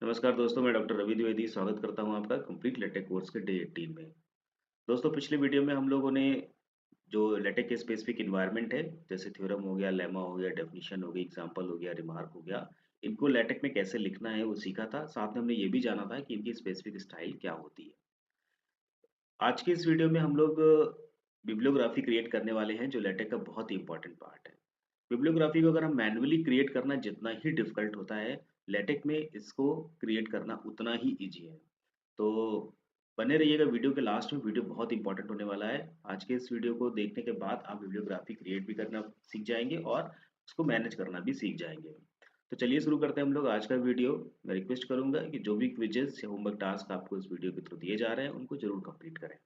नमस्कार दोस्तों, मैं डॉक्टर रवि द्विवेदी स्वागत करता हूं आपका कंप्लीट लेटेक कोर्स के डे 18 में। दोस्तों, पिछले वीडियो में हम लोगों ने जो लेटेक के स्पेसिफिक एनवायरनमेंट है, जैसे थ्योरम हो गया, लेमा हो गया, डेफिनिशन हो गई, एग्जांपल हो गया, रिमार्क हो गया, इनको लेटेक में कैसे लिखना है वो सीखा था। साथ में हमने ये भी जाना था कि इनकी स्पेसिफिक स्टाइल क्या होती है। आज के इस वीडियो में हम लोग बिब्लियोग्राफी क्रिएट करने वाले हैं, जो लेटेक का बहुत ही इंपॉर्टेंट पार्ट है। बिब्लियोग्राफी को अगर हम मैन्युअली क्रिएट करना जितना ही डिफिकल्ट होता है, लेटेक में इसको क्रिएट करना उतना ही ईज़ी है। तो बने रहिएगा वीडियो के लास्ट में, वीडियो बहुत इंपॉर्टेंट होने वाला है। आज के इस वीडियो को देखने के बाद आप बिब्लियोग्राफी क्रिएट भी करना सीख जाएँगे और उसको मैनेज करना भी सीख जाएँगे। तो चलिए शुरू करते हैं हम लोग आज का वीडियो। मैं रिक्वेस्ट करूँगा कि जो भी क्विज़ेज़ या होमवर्क टास्क आपको इस वीडियो के थ्रू दिए जा रहे हैं, उनको ज़रूर कंप्लीट करें।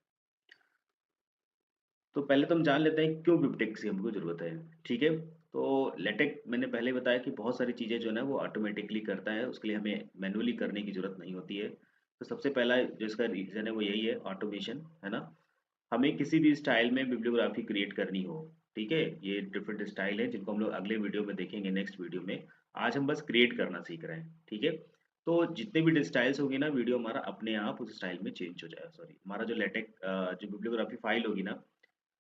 तो पहले तो हम जान लेते हैं क्यों बिबटेक की हमको ज़रूरत है, ठीक है? तो लेटेक मैंने पहले बताया कि बहुत सारी चीज़ें जो है ना वो ऑटोमेटिकली करता है, उसके लिए हमें मैनुअली करने की ज़रूरत नहीं होती है। तो सबसे पहला जो इसका रीज़न है वो यही है, ऑटोमेशन, है ना? हमें किसी भी स्टाइल में बिब्लियोग्राफी क्रिएट करनी हो, ठीक है? ये डिफरेंट स्टाइल है जिनको हम लोग अगले वीडियो में देखेंगे, नेक्स्ट वीडियो में। आज हम बस क्रिएट करना सीख रहे हैं, ठीक है? तो जितने भी स्टाइल्स होंगे ना, वीडियो हमारा अपने आप उस स्टाइल में चेंज हो जाएगा, सॉरी, हमारा जो लेटेक जो बिब्लियोग्राफी फाइल होगी ना,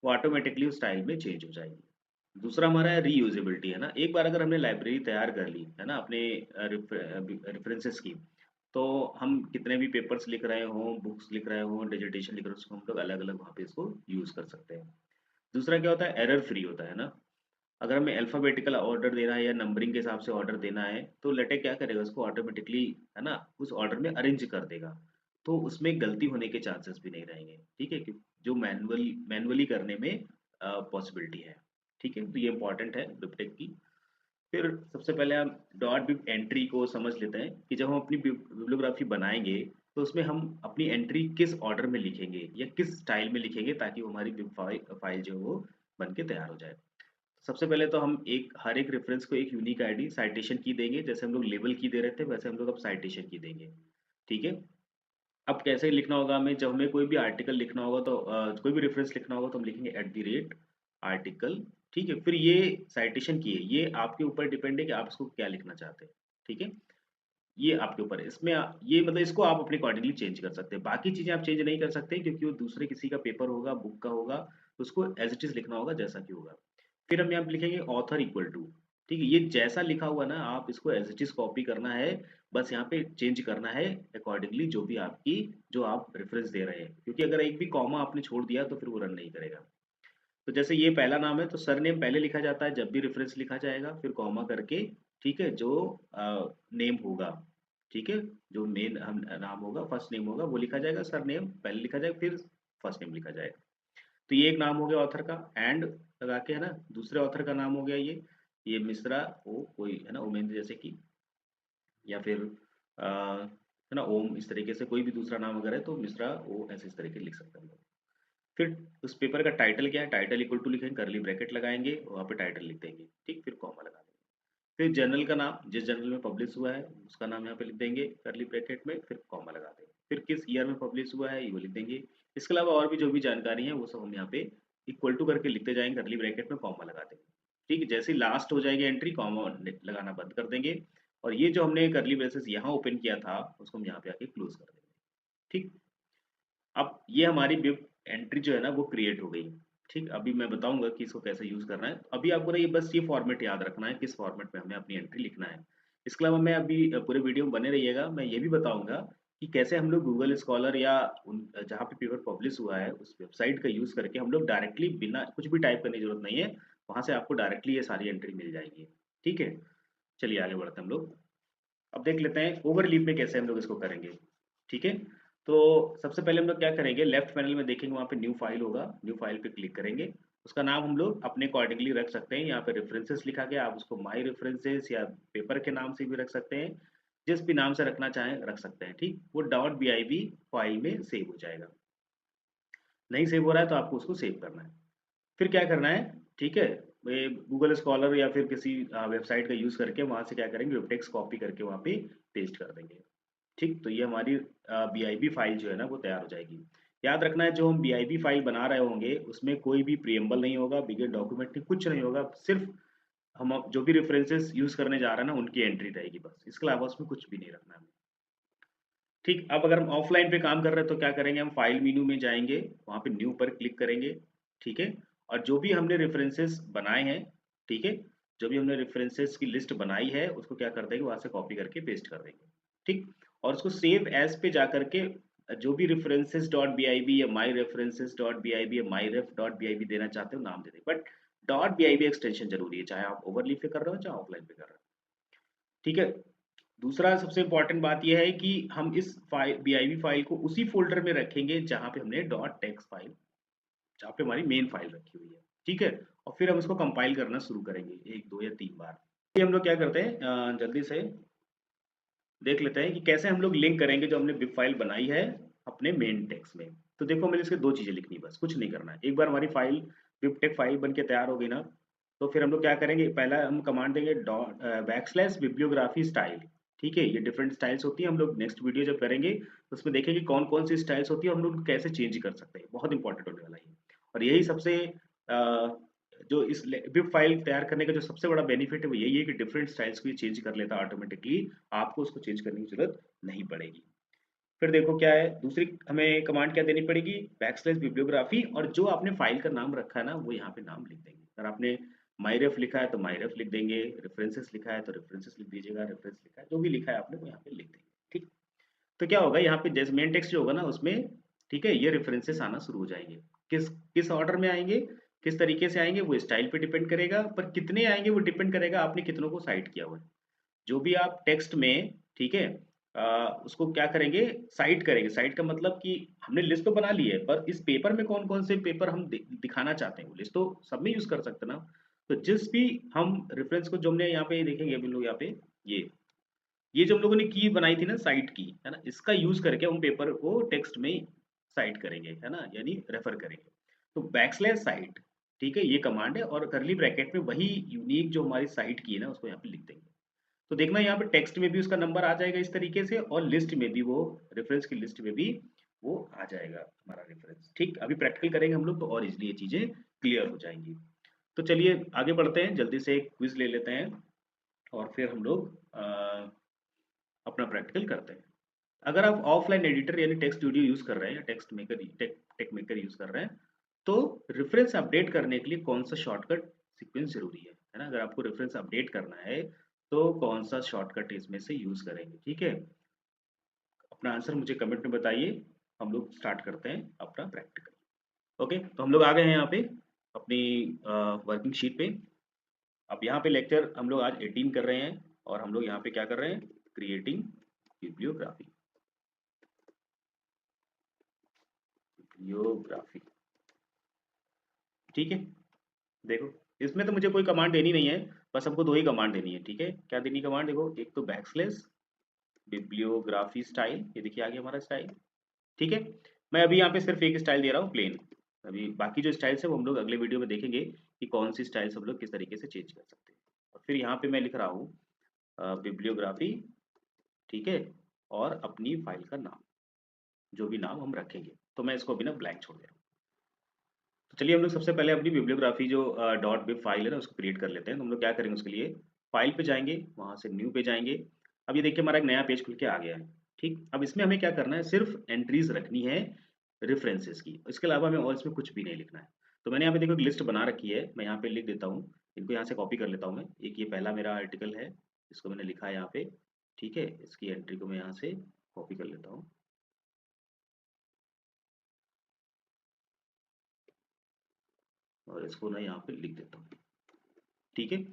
वो ऑटोमेटिकली उस स्टाइल में चेंज हो जाएगी। दूसरा हमारा है रीयूजेबिलिटी, है ना? एक बार अगर हमने लाइब्रेरी तैयार कर ली, है ना? अपने रेफरेंसेस की, तो हम कितने भी पेपर्स लिख रहे हों, बुक्स लिख रहे हों, डिसर्टेशन लिख रहे हों, उसको हम लोग अलग-अलग वहाँ पे इसको यूज़ कर सकते हैं। दूसरा क्या होता है, एरर फ्री होता है ना? अगर हमें अल्फ़ाबेटिकल ऑर्डर देना है या नंबरिंग के हिसाब से ऑर्डर देना है, तो लेटेक क्या करेगा, उसको ऑटोमेटिकली, है ना, उस ऑर्डर में अरेंज कर देगा। तो उसमें गलती होने के चांसेस भी नहीं रहेंगे, ठीक है? जो मैनुअली करने में पॉसिबिलिटी है, ठीक है? तो ये इम्पोर्टेंट है बिबटेक की। फिर सबसे पहले हम डॉट बिब एंट्री को समझ लेते हैं कि जब हम अपनी बिब्लियोग्राफी बनाएँगे, तो उसमें हम अपनी एंट्री किस ऑर्डर में लिखेंगे या किस स्टाइल में लिखेंगे, ताकि वो हमारी बिब फाइल जो है वो बन के तैयार हो जाए। सबसे पहले तो हम हर एक रेफ़रेंस को एक यूनिक आईडी साइटेशन की देंगे, जैसे हम लोग लेबल की दे रहे थे, वैसे हम लोग अब साइटेशन की देंगे, ठीक है? अब कैसे लिखना होगा हमें, जब हमें कोई भी आर्टिकल लिखना होगा तो कोई भी रेफ़रेंस लिखना होगा तो हम लिखेंगे एट द रेट आर्टिकल, ठीक है? फिर ये साइटेशन की है, ये आपके ऊपर डिपेंड है कि आप इसको क्या लिखना चाहते हैं, ठीक है? ये आपके ऊपर है। इसमें ये मतलब इसको आप अपने अकॉर्डिंगली चेंज कर सकते हैं। बाकी चीज़ें आप चेंज नहीं कर सकते क्योंकि वो दूसरे किसी का पेपर होगा, बुक का होगा, तो उसको एज़ इट इज़ लिखना होगा जैसा कि होगा। फिर हम यहाँ पे लिखेंगे ऑथर इक्वल टू, ठीक है? ये जैसा लिखा हुआ ना, आप इसको एज़ इट इज़ कॉपी करना है, बस यहाँ पे चेंज करना है अकॉर्डिंगली जो आप रेफ़रेंस दे रहे हैं। क्योंकि अगर एक भी कॉमा आपने छोड़ दिया तो फिर वो रन नहीं करेगा। तो जैसे ये पहला नाम है तो सरनेम पहले लिखा जाता है जब भी रेफ़रेंस लिखा जाएगा, फिर कॉमा करके, ठीक है? जो नेम होगा, ठीक है? जो मेन हम नाम होगा, फर्स्ट नेम होगा वो लिखा जाएगा, सरनेम पहले लिखा जाएगा, फिर फर्स्ट नेम लिखा जाएगा। तो ये एक नाम हो गया ऑथर का, एंड लगा के, है ना? दूसरे ऑथर का नाम हो गया ये मिश्रा ओ कोई, है ना? उमेंद्र जैसे कि, या फिर है ना, ओम, इस तरीके से कोई भी दूसरा नाम अगर है तो मिश्रा ओ, ऐसे इस तरीके लिख सकते हैं हम लोग। फिर उस पेपर का टाइटल क्या है, टाइटल इक्वल टू लिखेंगे, कर्ली ब्रैकेट लगाएँगे, वहाँ पे टाइटल लिख देंगे, ठीक? फिर कॉमा लगा देंगे। फिर जर्नल का नाम, जिस जर्नल में पब्लिश हुआ है, उसका नाम यहाँ पे लिख देंगे कर्ली ब्रैकेट में, फिर कॉमा लगा देंगे। फिर किस ईयर में पब्लिश हुआ है, ये वो लिख देंगे। इसके अलावा और भी जो भी जानकारी है, वो सब हम यहाँ पे इक्वल टू करके लिखते जाएँगे, कर्ली ब्रैकेट में कॉमा लगा देंगे। ठीक है? जैसे ही लास्ट हो जाएगी एंट्री, कॉमा लगाना बंद कर देंगे और ये जो हमने कर्ली ब्रेसेस यहाँ ओपन किया था, उसको हम यहाँ पे आके क्लोज़ कर देंगे। ठीक? अब ये हमारी बिब एंट्री जो है ना वो क्रिएट हो गई। ठीक? अभी मैं बताऊँगा कि इसको कैसे यूज़ करना है। अभी आपको ना ये बस ये फॉर्मेट याद रखना है, किस फॉर्मेट में हमें अपनी एंट्री लिखना है। इसके अलावा मैं अभी पूरे वीडियो में बने रहिएगा, मैं ये भी बताऊँगा कि कैसे हम लोग गूगल स्कॉलर या जहाँ पे पेपर पब्लिश हुआ है, उस वेबसाइट का यूज़ करके हम लोग डायरेक्टली बिना कुछ भी टाइप करने की ज़रूरत नहीं है, वहाँ से आपको डायरेक्टली ये सारी एंट्री मिल जाएगी। ठीक है? चलिए आगे बढ़ते हैं हम लोग। अब देख लेते हैं ओवरलीप में कैसे हम लोग इसको करेंगे, ठीक है? तो सबसे पहले हम लोग क्या करेंगे, लेफ्ट पैनल में देखेंगे वहाँ पे न्यू फाइल होगा, न्यू फाइल पे क्लिक करेंगे। उसका नाम हम लोग अपने अकॉर्डिंगली रख सकते हैं, यहाँ पे रेफरेंसेस लिखा गया, आप उसको माय रेफरेंसेस या पेपर के नाम से भी रख सकते हैं, जिस भी नाम से रखना चाहें रख सकते हैं, ठीक? वो .bib फाइल में सेव हो जाएगा। नहीं सेव हो रहा है तो आपको उसको सेव करना है। फिर क्या करना है, ठीक है? ये गूगल स्कॉलर या फिर किसी वेबसाइट का यूज़ करके वहाँ से क्या करेंगे, वेब टेक्स्ट कॉपी करके वहाँ पे पेस्ट कर देंगे। ठीक? तो ये हमारी बीआईबी फाइल जो है ना वो तैयार हो जाएगी। याद रखना है, जो हम बीआईबी फाइल बना रहे होंगे उसमें कोई भी प्रीएम्बल नहीं होगा, बिगर डॉक्यूमेंट नहीं, कुछ नहीं होगा। सिर्फ़ हम अब जो भी रेफरेंसेस यूज़ करने जा रहे हैं ना उनकी एंट्री रहेगी बस। इसके अलावा उसमें कुछ भी नहीं रखना है हमें। ठीक, अब अगर हम ऑफलाइन पे काम कर रहे हैं तो क्या करेंगे, हम फाइल मेन्यू में जाएँगे, वहाँ पे न्यू पर क्लिक करेंगे, ठीक है? और जो भी हमने रेफरेंसेस बनाए हैं, ठीक है? जो भी हमने रेफरेंसेस की लिस्ट बनाई है, उसको क्या कर देंगे, वहाँ से कॉपी करके पेस्ट कर देंगे, ठीक? और उसको सेव एज़ पे जाकर के जो भी रेफरेंसेस डॉट बीआईबी या माय रेफरेंसेस डॉट बीआईबी या मायरेफ डॉट बीआईबी देना चाहते हो, नाम दे दें। बट डॉट बीआईबी एक्सटेंशन ज़रूरी है, चाहे आप ओवरली पे कर रहे हो, चाहे ऑफलाइन पे कर रहे हो, ठीक है? दूसरा सबसे इम्पोर्टेंट बात ये है कि हम इस बीआईबी फाइल को उसी फ़ोल्डर में रखेंगे जहाँ पे हमने डॉट टेक्स्ट फाइल, जहाँ पे हमारी मेन फाइल रखी हुई है, ठीक है? और फिर हम इसको कंपाइल करना शुरू करेंगे 1, 2 या 3 बार। ये हम लोग क्या करते हैं, जल्दी से देख लेते हैं कि कैसे हम लोग लिंक करेंगे जो हमने बिब फाइल बनाई है अपने मेन टेक्स्ट में। तो देखो हमें इसके 2 चीज़ें लिखनी है, बस कुछ नहीं करना है। एक बार हमारी फाइल बिब टेक फाइल बन के तैयार हो गई ना, तो फिर हम लोग क्या करेंगे, पहला हम कमांड देंगे बैकस्लैश बिब्लियोग्राफी स्टाइल, ठीक है? ये डिफरेंट स्टाइल्स होती हैं, हम लोग नेक्स्ट वीडियो जब करेंगे तो उसमें देखेंगे कौन-कौन सी स्टाइल्स होती है और हम लोग कैसे चेंज कर सकते हैं। बहुत इंपॉर्टेंट होने वाला है ये। और यही सबसे अ, जो इस बिब फाइल तैयार करने का जो सबसे बड़ा बेनिफिट है वो यही है कि डिफरेंट स्टाइल्स को ये चेंज कर लेता है ऑटोमेटिकली, आपको उसको चेंज करने की ज़रूरत नहीं पड़ेगी। फिर देखो क्या है, दूसरी हमें कमांड क्या देनी पड़ेगी, बैकस्लैश बिब्लियोग्राफी, और जो आपने फाइल का नाम रखा है ना, वो यहाँ पे नाम लिख देंगे। अगर आपने मायरेफ लिखा है तो मायरेफ लिख देंगे, रेफरेंसेस लिखा है तो रेफरेंसेस लिख दीजिएगा, रेफरेंस लिखा है, जो भी लिखा है आपने वो यहाँ पे लिख देंगे, ठीक। तो क्या होगा यहाँ पे, जैसे मेन टेक्स्ट जो होगा ना उसमें, ठीक है, ये रेफरेंसेस आना शुरू हो जाएंगे। किस किस ऑर्डर में आएंगे, किस तरीके से आएंगे, वो स्टाइल पे डिपेंड करेगा, पर कितने आएंगे वो डिपेंड करेगा आपने कितनों को साइट किया हुआ है। जो भी आप टेक्स्ट में, ठीक है, उसको क्या करेंगे, साइट करेंगे। साइट का मतलब कि हमने लिस्ट तो बना ली है, पर इस पेपर में कौन-कौन से पेपर हम दिखाना चाहते हैं, वो लिस्ट तो सब में यूज़ कर सकते हैं ना। तो जिस भी हम रेफरेंस को, जो हमने यहाँ पे देखेंगे अभी लोग यहाँ पे, ये ये जो हम लोगों ने की बनाई थी ना साइट की, है ना, इसका यूज़ करके हम पेपर को टेक्स्ट में साइट करेंगे, है ना, यानी रेफर करेंगे। तो बैकस्लैश साइट, ठीक है, ये कमांड है, और करली ब्रैकेट में वही यूनिक जो हमारी साइट की है ना, उसको यहाँ पे लिख देंगे। तो देखना यहाँ पे टेक्स्ट में भी उसका नंबर आ जाएगा इस तरीके से, और लिस्ट में भी, वो रेफरेंस की लिस्ट में भी वो आ जाएगा हमारा रेफरेंस, ठीक। अभी प्रैक्टिकल करेंगे हम लोग तो और इजीली ये चीजें क्लियर हो जाएंगी। तो चलिए आगे बढ़ते हैं, जल्दी से एक क्विज ले लेते हैं और फिर हम लोग अपना प्रैक्टिकल करते हैं। अगर आप ऑफलाइन एडिटर यानी टेक्स्ट स्टूडियो यूज कर रहे हैं या टेक मेकर यूज कर रहे हैं, तो रेफरेंस अपडेट करने के लिए कौन सा शॉर्टकट सीक्वेंस जरूरी है ना। अगर आपको रेफरेंस अपडेट करना है तो कौन सा शॉर्टकट इसमें से यूज करेंगे, ठीक है। अपना आंसर मुझे कमेंट में बताइए, हम लोग स्टार्ट करते हैं अपना प्रैक्टिकल। ओके, तो हम लोग आ गए हैं यहाँ पे अपनी वर्किंग शीट पे। अब यहाँ पे लेक्चर हम लोग आज 18 कर रहे हैं, और हम लोग यहाँ पे क्या कर रहे हैं, क्रिएटिंग बिब्लियोग्राफी। बिब्लियोग्राफी, ठीक है। देखो, इसमें तो मुझे कोई कमांड देनी नहीं है, बस हमको दो ही कमांड देनी है, ठीक है। क्या देनी कमांड, देखो, एक तो बैकस्लैश बिब्लियोग्राफी स्टाइल, ये देखिए आ गया हमारा स्टाइल, ठीक है। मैं अभी यहाँ पे सिर्फ एक स्टाइल दे रहा हूँ, प्लेन। अभी बाकी जो स्टाइल्स है वो हम लोग अगले वीडियो में देखेंगे कि कौन सी स्टाइल्स हम लोग किस तरीके से चेंज कर सकते हैं। और फिर यहाँ पे मैं लिख रहा हूँ बिब्लियोग्राफी, ठीक है, और अपनी फाइल का नाम, जो भी नाम हम रखेंगे, तो मैं इसको अभी ना ब्लैंक छोड़ दे रहा हूँ। तो चलिए हम लोग सबसे पहले अपनी बिब्लियोग्राफी जो डॉट बिब फाइल है ना, उसको क्रिएट कर लेते हैं। तो हम लोग क्या करेंगे, उसके लिए फाइल पे जाएंगे, वहाँ से न्यू पे जाएंगे। अब ये देखिए हमारा एक नया पेज खुल के आ गया है, ठीक। अब इसमें हमें क्या करना है, सिर्फ एंट्रीज रखनी है रेफरेंसेस की, इसके अलावा हमें और इसमें कुछ भी नहीं लिखना है। तो मैंने यहाँ पे देखो एक लिस्ट बना रखी है, मैं यहाँ पे लिख देता हूँ। इनको यहाँ से कॉपी कर लेता हूँ मैं। एक ये पहला मेरा आर्टिकल है, इसको मैंने लिखा है यहाँ पे, ठीक है। इसकी एंट्री को मैं यहाँ से कॉपी कर लेता हूँ, और इसको ना यहाँ पे लिख देता हूँ, ठीक है।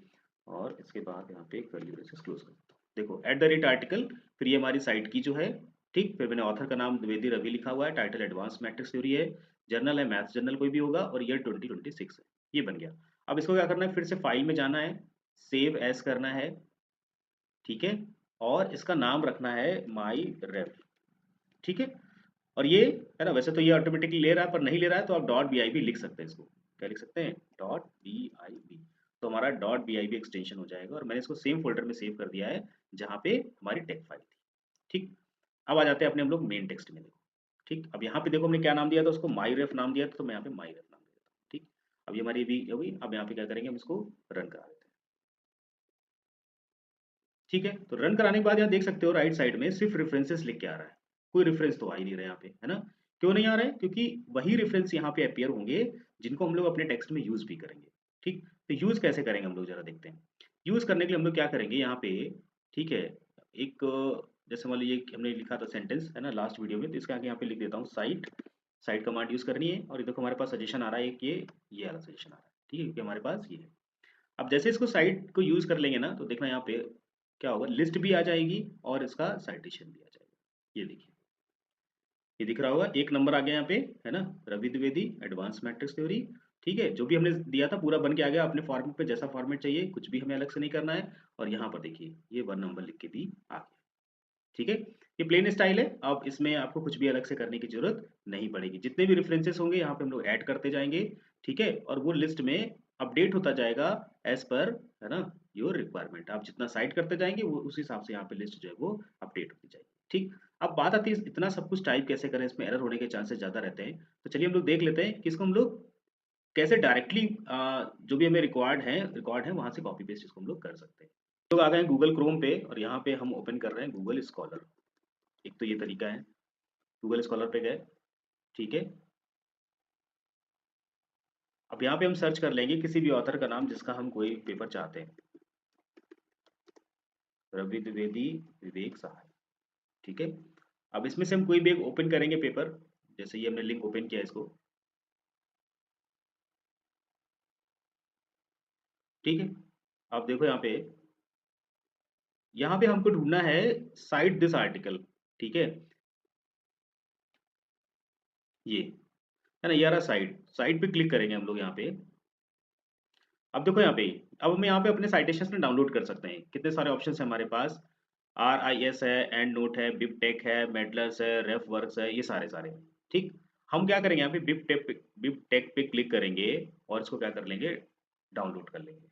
और इसके बाद यहाँ पे कर्ली ब्रेसेस क्लोज कर देता हूँ। देखो एट द रेट आर्टिकल, फिर ये हमारी साइट की जो है, ठीक। फिर मैंने ऑथर का नाम द्विवेदी रवि लिखा हुआ है, टाइटल एडवांस मैट्रिक्स थ्योरी है, जर्नल है मैथ्स जर्नल कोई भी होगा, और ईयर 2026 है। ये बन गया। अब इसको क्या करना है, फिर से फाइल में जाना है, सेव एज करना है, ठीक है, और इसका नाम रखना है माई रेफ, ठीक है। और ये है ना, वैसे तो ये ऑटोमेटिकली ले रहा है, पर नहीं ले रहा है तो आप डॉट बी आई बी लिख सकते हैं इसको। क्या लिख सकते हैं, डॉट बी आई बी। तो हमारा dot B I B extension हो जाएगा, और मैंने इसको सेम फोल्डर में सेव कर दिया है जहाँ पे हमारी टेक फाइल थी, ठीक। अब आ जाते हैं अपने हम लोग मेन टेक्स्ट में, देखो, ठीक। अब यहाँ पे देखो हमने क्या नाम दिया था उसको, माई रेफ नाम दिया था, तो मैं यहाँ पे माई रेफ नाम दे देता हूँ, ठीक। अब ये हमारी भी हो गई। अब यहाँ पे क्या करेंगे, हम इसको रन करा देते हैं, ठीक है। तो रन कराने के बाद यहाँ देख सकते हो राइट साइड में सिर्फ रेफरेंसेस लिख के आ रहा है। कोई रेफरेंस तो आ ही नहीं रहा यहाँ पे, है ना? क्यों नहीं आ रहा है? क्योंकि वही रेफरेंस यहाँ पे अपीयर होंगे जिनको हम लोग अपने टेक्स्ट में यूज़ भी करेंगे, ठीक? तो यूज़ कैसे करेंगे हम लोग ज़रा देखते हैं। यूज़ करने के लिए हम लोग क्या करेंगे यहाँ पे, ठीक है? एक जैसे मान लीजिए कि हमने लिखा था सेंटेंस, है ना, लास्ट वीडियो में, तो इसके आगे यहाँ पे लिख देता हूँ साइट, साइट कमांड यूज़ करनी है और ये देखो हमारे पास सजेशन आ रहा है एक ये वाला सजेशन आ रहा है, ठीक है? क्योंकि हमारे पास ये है। अब जैसे इसको साइट को यूज़ कर लेंगे ना, तो देखना यहाँ पे क्या होगा, लिस्ट भी आ जाएगी और इसका साइटेशन भी आ जाएगा। ये देखिए, ये दिख रहा होगा, एक नंबर आ गया यहाँ पे, है ना? Ravi Dwivedi, advance matrix theory, ठीक है? जो भी हमने दिया था पूरा बन के आ गया अपने फॉर्मेट पे, जैसा फॉर्मेट चाहिए, कुछ भी हमें अलग से नहीं करना है। और यहाँ पर देखिए, ये 1 नंबर लिख के भी आ गया, ठीक है? ये प्लेन स्टाइल है, अब इसमें आपको कुछ भी अलग से करने की ज़रूरत नहीं पड़ेगी। जितने भी रेफरेंसेस होंगे यहाँ पे हम लोग ऐड करते जाएँगे, ठीक है? और वो लिस्ट में अपडेट होता जाएगा एज़ पर, है ना, योर रिक्वायरमेंट। आप जितना साइट करते जाएँगे वो उस हिसाब से यहाँ पे लिस्ट जो है वो अपडेट होती जाएगी, ठीक? अब बात आती है इतना सब कुछ टाइप कैसे करें, इसमें एरर होने के चांसेस ज़्यादा रहते हैं। तो चलिए हम लोग देख लेते हैं कि इसको हम लोग कैसे डायरेक्टली जो भी हमें रिकॉर्ड है वहाँ से कॉपी पेस्ट इसको हम लोग कर सकते हैं। लोग आ गए हैं गूगल क्रोम पे और यहाँ पे हम ओपन कर रहे हैं गूगल स्कॉलर। एक तो ये तरीका है, गूगल स्कॉलर पे गए, ठीक है? अब यहाँ पे हम सर्च कर लेंगे किसी भी ऑथर का नाम जिसका हम कोई पेपर चाहते हैं। रवि द्विवेदी, विवेक सहाय, ठीक है? अब इसमें से हम कोई भी एक ओपन करेंगे पेपर, जैसे ये हमने लिंक ओपन किया इसको, ठीक है? अब देखो यहाँ पे हमको ढूँढना है साइट दिस आर्टिकल, ठीक है? ये, है ना? ये आ रहा साइट, साइट पे क्लिक करेंगे हम लोग यहाँ पे। अब देखो यहाँ पे, अब हम यहाँ पे अपने साइटेशंस में डाउनलोड कर सकते हैं। कितने सारे ऑप्शंस हैं हमारे पास, RIS है, एंड नोट है, बिबटेक है, मेडलर्स है, रेफवर्क्स है, ये सारे ठीक। हम क्या करेंगे यहाँ पे बिबटेक पे क्लिक करेंगे और इसको क्या कर लेंगे, डाउनलोड कर लेंगे।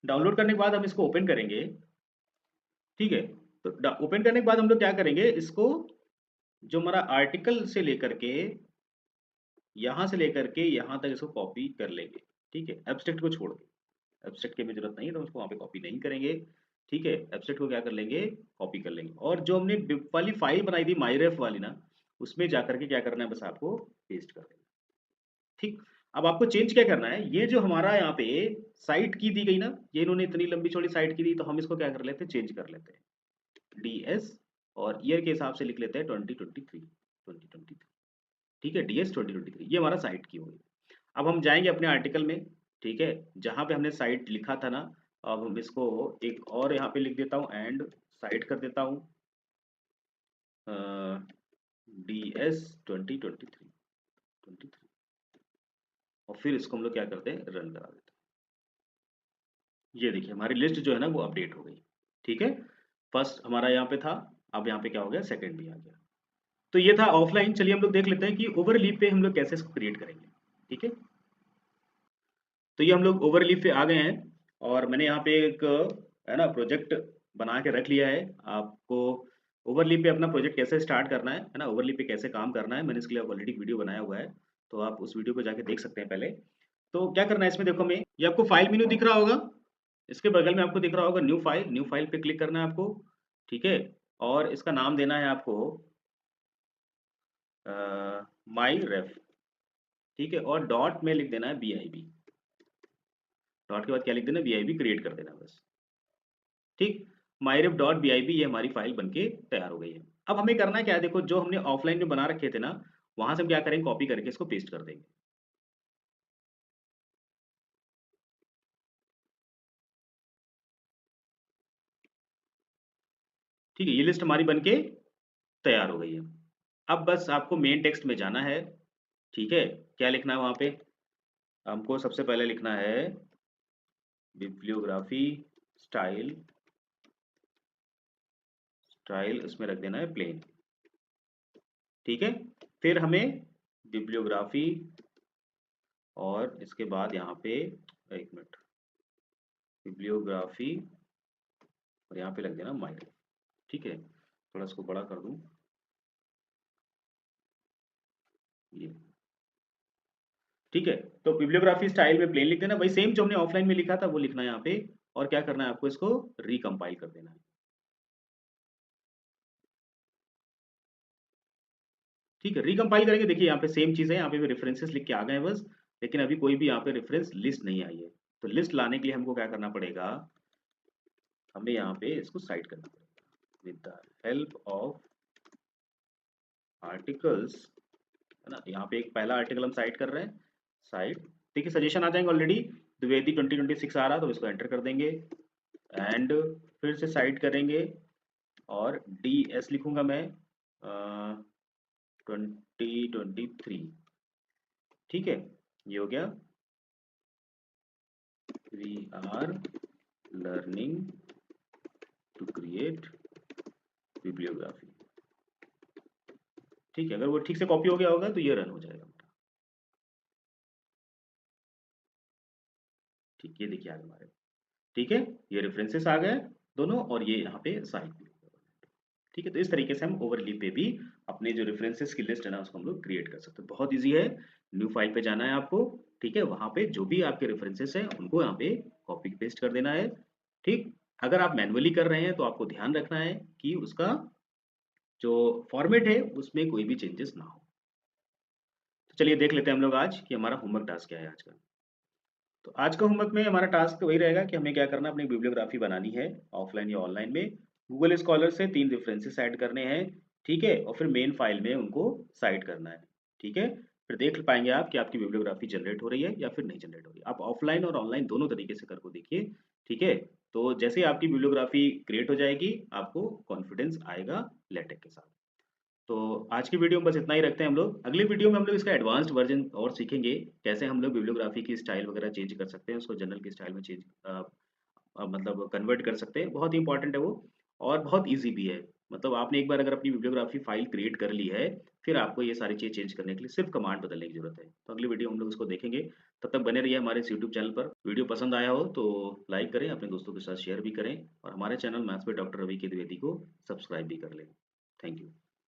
डाउनलोड करने के बाद हम इसको ओपन करेंगे, ठीक है? तो ओपन करने के बाद हम लोग क्या करेंगे, इसको जो हमारा आर्टिकल से लेकर के यहाँ से लेकर के यहाँ तक इसको कॉपी कर लेंगे, ठीक है? एब्स्ट्रैक्ट को छोड़ के, एब्स्ट्रैक्ट की हमें ज़रूरत नहीं है तो उसको वहाँ पे कॉपी नहीं करेंगे, ठीक है? एब्स्ट्रैक्ट को क्या कर लेंगे, कॉपी कर लेंगे और जो हमने बिब वाली फ़ाइल बनाई थी माइरेफ वाली ना, उसमें जाकर के क्या करना है, बस आपको पेस्ट कर देना, ठीक? अब आपको चेंज क्या करना है, ये जो हमारा यहाँ पे साइट की दी गई ना, ये इन्होंने इतनी लंबी-चौड़ी साइट की दी, तो हम इसको क्या कर लेते हैं, चेंज कर लेते हैं। डीएस और ईयर के हिसाब से लिख लेते हैं 2023, ठीक है? डीएस 2023, ये हमारा साइट की होगी। अब हम जाएँगे अपने आर्टिकल में, ठीक है? जहाँ पे हमने साइट लिखा था ना, अब हम इसको एक और यहाँ पे लिख देता हूँ एंड साइट कर देता हूँ अ, DS 2023 और फिर इसको हम लोग क्या करते हैं, रन करा देते हैं। ये देखिए हमारी लिस्ट जो है ना वो अपडेट हो गई, ठीक है? फर्स्ट हमारा यहाँ पे था, अब यहाँ पे क्या हो गया, सेकंड भी आ गया। तो ये था ऑफलाइन, चलिए हम लोग देख लेते हैं कि ओवरलीप पे हम लोग कैसे इसको क्रिएट करेंगे, ठीक है? तो ये हम लोग ओवरलीप पे आ गए हैं और मैंने यहाँ पे एक, है ना, प्रोजेक्ट बना के रख लिया है। आपको ओवरलीप पे अपना प्रोजेक्ट कैसे स्टार्ट करना है ना, ओवरलीप पे कैसे काम करना है, मैंने इसके लिए ऑलरेडी वीडियो बनाया हुआ है, तो आप उस वीडियो को जाके देख सकते हैं पहले। तो क्या करना है इसमें, देखो हमें ये आपको फाइल मेन्यू दिख रहा होगा, इसके बगल में आपको दिख रहा होगा न्यू फाइल पे क्लिक करना है आपको, ठीक है? और इसका नाम देना है आपको माई रेफ, ठीक है? और डॉट में लिख देना है BIB, डॉट के बाद क्या लिख देना है, BIB क्रिएट कर देना बस, ठीक। myref.bib ये हमारी फाइल बनके तैयार हो गई है। अब हमें करना क्या है, देखो जो हमने ऑफलाइन में बना रखे थे ना, वहां से हम क्या करेंगे, कॉपी करके इसको पेस्ट कर देंगे, ठीक है? ये लिस्ट हमारी बनके तैयार हो गई है। अब बस आपको मेन टेक्स्ट में जाना है, ठीक है? क्या लिखना है वहां पे, हमको सबसे पहले लिखना है बिब्लियोग्राफी स्टाइल, स्टाइल उसमें रख देना है प्लेन, ठीक है? फिर हमें बिब्लियोग्राफी और इसके बाद यहाँ पे, एक मिनट, बिब्लियोग्राफी और यहाँ पे लग देना माइनर, ठीक है? थोड़ा इसको बड़ा कर दूं, ये ठीक है? तो बिब्लियोग्राफी स्टाइल में प्लेन लिख देना, वही सेम जो हमने ऑफलाइन में लिखा था वो लिखना है यहाँ पे और क्या करना है आपको इसको रिकम्पाइल कर देना है। ठीक है, रिकम्पाइल करेंगे देखिए यहाँ पे सेम चीज़ है, यहाँ पे भी रेफरेंसेस लिख के आ गए हैं बस, लेकिन अभी कोई भी यहाँ पे रेफरेंस लिस्ट नहीं आई है। तो लिस्ट लाने के लिए हमको क्या करना पड़ेगा, हमें यहाँ पे इसको साइट करना पड़ेगा with the help of articles, है ना? यहाँ पे एक पहला आर्टिकल हम साइट कर रहे हैं, साइट, देखिए सजेशन आ जाएंगे ऑलरेडी, द्विवेदी 2026 आ रहा तो इसको एंटर कर देंगे एंड फिर से साइट करेंगे और डी एस लिखूंगा मैं 2023, ठीक है, ये हो गया, we are learning to create bibliography, ठीक है, अगर वो ठीक से कॉपी हो गया होगा तो ये रन हो जाएगा। ठीक, ये देखिए आ गए हमारे, ठीक है, ये रेफरेंसेस आ गए दोनों और ये यहाँ पे साइट भी, ठीक है। तो इस तरीके से हम ओवरली पे भी अपने जो रेफरेंसेस की लिस्ट है ना उसको हम लोग क्रिएट कर सकते हैं, बहुत ईजी है। न्यू फाइल पे जाना है आपको, ठीक है, वहाँ पे जो भी आपके रेफरेंसेस हैं उनको यहाँ पे कॉपी पेस्ट कर देना है, ठीक। अगर आप मैन्युअली कर रहे हैं तो आपको ध्यान रखना है कि उसका जो फॉर्मेट है उसमें कोई भी चेंजेस ना हो। तो चलिए देख लेते हैं हम लोग आज कि हमारा होमवर्क टास्क क्या है आज का। तो आज का होमवर्क में हमारा टास्क वही रहेगा कि हमें क्या करना है, अपनी बिब्लियोग्राफी बनानी है ऑफलाइन या ऑनलाइन में, गूगल स्कॉलर से 3 रेफरेंसेस ऐड करने हैं, ठीक है, और फिर मेन फाइल में उनको साइट करना है, ठीक है। फिर देख पाएंगे आप कि आपकी बिब्लियोग्राफी जनरेट हो रही है या फिर नहीं जनरेट हो रही है। आप ऑफलाइन और ऑनलाइन दोनों तरीके से करके देखिए, ठीक है। तो जैसे ही आपकी बिब्लियोग्राफी क्रिएट हो जाएगी आपको कॉन्फिडेंस आएगा लेटेक के साथ। तो आज की वीडियो में बस इतना ही रखते हैं हम लोग। अगली वीडियो में हम लोग इसका एडवांस्ड वर्जन और सीखेंगे, कैसे हम लोग बिब्लियोग्राफी की स्टाइल वगैरह चेंज कर सकते हैं, उसको जर्नल की स्टाइल में चेंज मतलब कन्वर्ट कर सकते हैं। बहुत ही इंपॉर्टेंट है वो और बहुत ईजी भी है। मतलब आपने एक बार अगर अपनी बिब्लियोग्राफी फाइल क्रिएट कर ली है, फिर आपको ये सारी चीज़ चेंज करने के लिए सिर्फ कमांड बदलने की जरूरत है। तो अगली वीडियो हम लोग इसको देखेंगे, तब तक बने रहिए हमारे इस यूट्यूब चैनल पर। वीडियो पसंद आया हो तो लाइक करें, अपने दोस्तों के साथ शेयर भी करें और हमारे channel maths by doctor Ravi K Dwivedi को सब्सक्राइब भी कर लें। Thank you.